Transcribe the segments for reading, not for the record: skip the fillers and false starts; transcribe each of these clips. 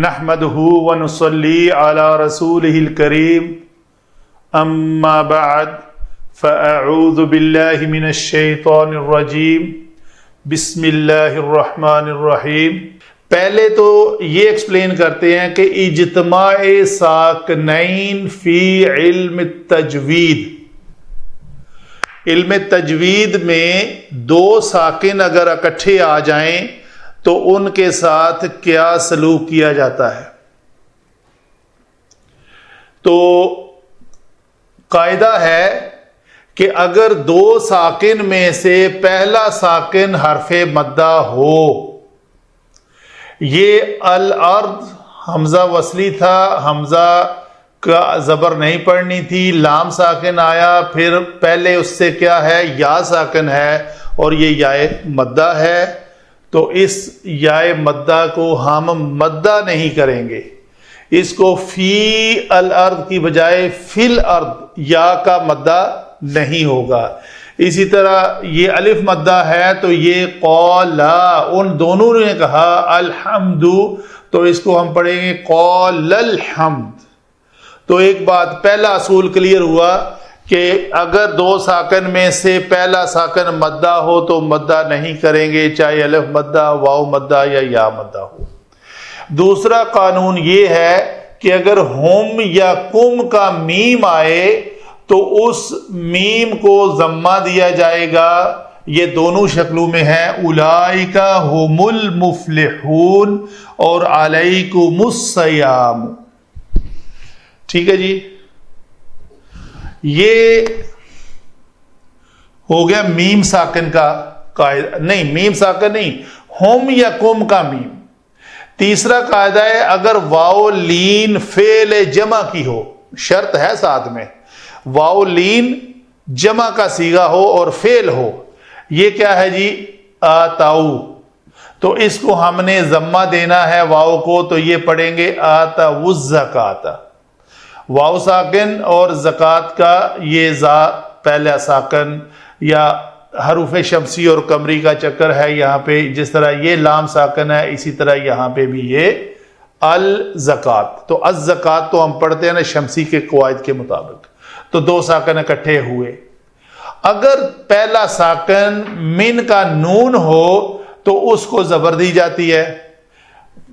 نحمده ونصلي على رسوله الكريم اما بعد فاعوذ بالله من الشیطان الرجیم بسم اللہ الرحمن الرحیم۔ پہلے تو یہ ایکسپلین کرتے ہیں کہ اجتماع ساکنین فی علم التجوید، علم تجوید میں دو ساکن اگر اکٹھے آ جائیں تو ان کے ساتھ کیا سلوک کیا جاتا ہے۔ تو قاعدہ ہے کہ اگر دو ساکن میں سے پہلا ساکن حرف مدہ ہو، یہ الارض حمزہ وصلی تھا، حمزہ کا زبر نہیں پڑھنی تھی، لام ساکن آیا، پھر پہلے اس سے کیا ہے، یا ساکن ہے اور یہ یائے مدہ ہے، تو اس یائے مدہ کو ہم مدہ نہیں کریں گے، اس کو فی الارض کی بجائے فی الارض یا کا مدہ نہیں ہوگا۔ اسی طرح یہ الف مدہ ہے تو یہ قولا، ان دونوں نے کہا الحمد، تو اس کو ہم پڑھیں گے قول الحمد۔ تو ایک بات، پہلا اصول کلیئر ہوا کہ اگر دو ساکن میں سے پہلا ساکن مدہ ہو تو مدہ نہیں کریں گے، چاہے الف مدہ، واو مدہ یا مدہ ہو۔ دوسرا قانون یہ ہے کہ اگر ہم یا کم کا میم آئے تو اس میم کو ضمہ دیا جائے گا، یہ دونوں شکلوں میں ہیں، اولئک هم المفلحون اور علیکم الصیام۔ ٹھیک ہے جی، یہ ہو گیا میم ساکن کا قاعدہ، نہیں میم ساکن نہیں، ہم یا کم کا میم۔ تیسرا قاعدہ ہے اگر واو لین فعل جمع کی ہو، شرط ہے ساتھ میں، واو لین جمع کا صیغہ ہو اور فعل ہو، یہ کیا ہے جی، آتاؤ، تو اس کو ہم نے ضمہ دینا ہے واو کو، تو یہ پڑھیں گے آتاؤ الزکات۔ واو ساکن اور زکوٰۃ کا یہ زا پہلا ساکن یا حروف شمسی اور قمری کا چکر ہے یہاں پہ، جس طرح یہ لام ساکن ہے اسی طرح یہاں پہ بھی یہ الزکات۔ تو الزکات تو ہم پڑھتے ہیں نا شمسی کے قواعد کے مطابق، تو دو ساکن اکٹھے ہوئے۔ اگر پہلا ساکن من کا نون ہو تو اس کو زبر دی جاتی ہے،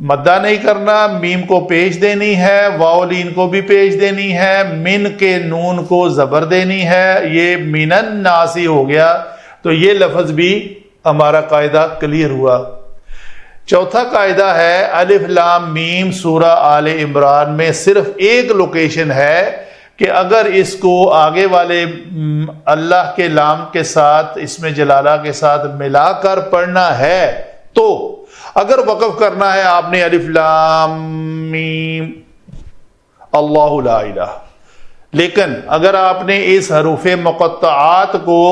مدہ نہیں کرنا، میم کو پیش دینی ہے، واو لین کو بھی پیش دینی ہے، من کے نون کو زبر دینی ہے، یہ من الناس ہو گیا۔ تو یہ لفظ بھی ہمارا قاعدہ کلیئر ہوا۔ چوتھا قاعدہ ہے الف لام میم سورہ آل عمران میں صرف ایک لوکیشن ہے کہ اگر اس کو آگے والے اللہ کے لام کے ساتھ، اس میں جلالہ کے ساتھ ملا کر پڑھنا ہے، تو اگر وقف کرنا ہے آپ نے الف لام میم اللہ لا الہ، لیکن اگر آپ نے اس حروف مقطعات کو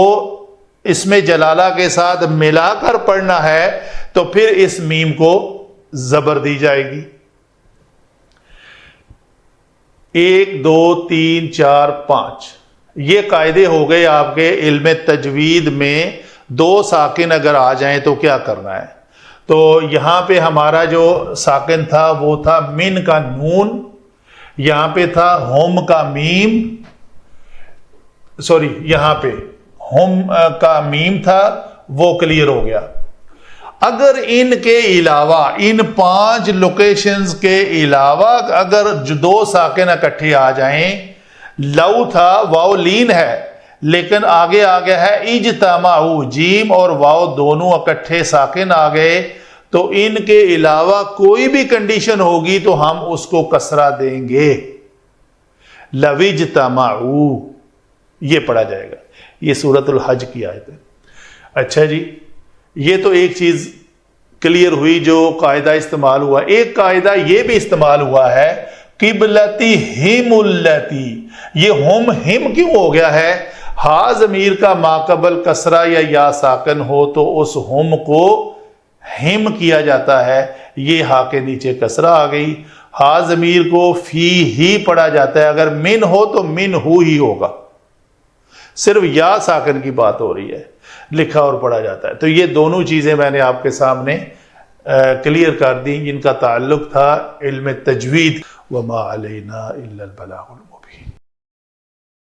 اس میں جلالہ کے ساتھ ملا کر پڑھنا ہے تو پھر اس میم کو زبر دی جائے گی۔ 1 2 3 4 5 یہ قاعدے ہو گئے آپ کے علم تجوید میں۔ دو ساکن اگر آ جائیں تو کیا کرنا ہے، تو یہاں پہ ہمارا جو ساکن تھا وہ تھا من کا نون، یہاں پہ تھا ہم کا میم، سوری یہاں پہ ہم کا میم تھا، وہ کلیئر ہو گیا۔ اگر ان کے علاوہ، ان 5 لوکیشنز کے علاوہ اگر جو دو ساکن اکٹھے آ جائیں، لو تھا واو لین ہے لیکن آگے ہے اجتماعو، جیم اور واو دونوں اکٹھے ساکن آ گئے، تو ان کے علاوہ کوئی بھی کنڈیشن ہوگی تو ہم اس کو کسرہ دیں گے، لو اجتماعو یہ پڑھا جائے گا۔ یہ سورۃ الحج کی آیت ہے۔ اچھا جی، یہ تو ایک چیز کلیئر ہوئی جو قاعدہ استعمال ہوا۔ ایک قاعدہ یہ بھی استعمال ہوا ہے قبلتی ہم التی، یہ ہم کیوں ہو گیا ہے؟ ہا ضمیر کا ماقبل کسرہ یا ساکن ہو تو اس ہم کو ہم کیا جاتا ہے، یہ ہا کے نیچے کسرہ آ گئی۔ ہا ضمیر کو فی ہی پڑھا جاتا ہے، اگر من ہو تو من ہی ہوگا، صرف یا ساکن کی بات ہو رہی ہے، لکھا اور پڑھا جاتا ہے۔ تو یہ دونوں چیزیں میں نے آپ کے سامنے کلیئر کر دیں جن کا تعلق تھا علم تجوید. وما علینا الا البلاغ المبین.